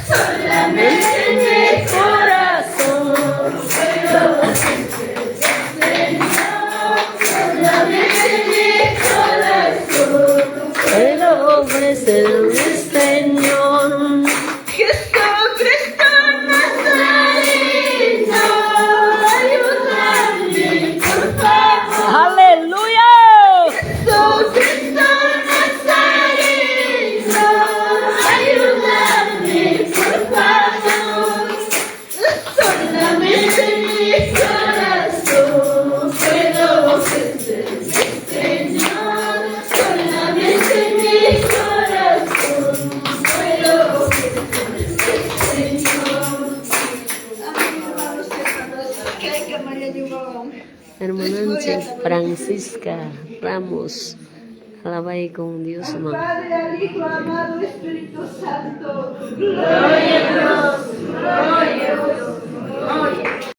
solamente en mi corazón. Solamente en mi corazón puedo ofrecerle, Señor. Jesucristo Nazareno, ayúdame, por favor. ¡Aleluya! Jesucristo Nazareno, ayúdame, por favor. Solamente en mi corazón puedo ofrecerle, Señor. Solamente en mi corazón puedo ofrecerle, Señor. Hermana Francisca Ramos, alaba con Dios, amado. Padre, al Hijo, amado Espíritu Santo. Gloria a Dios, gloria a Dios, gloria.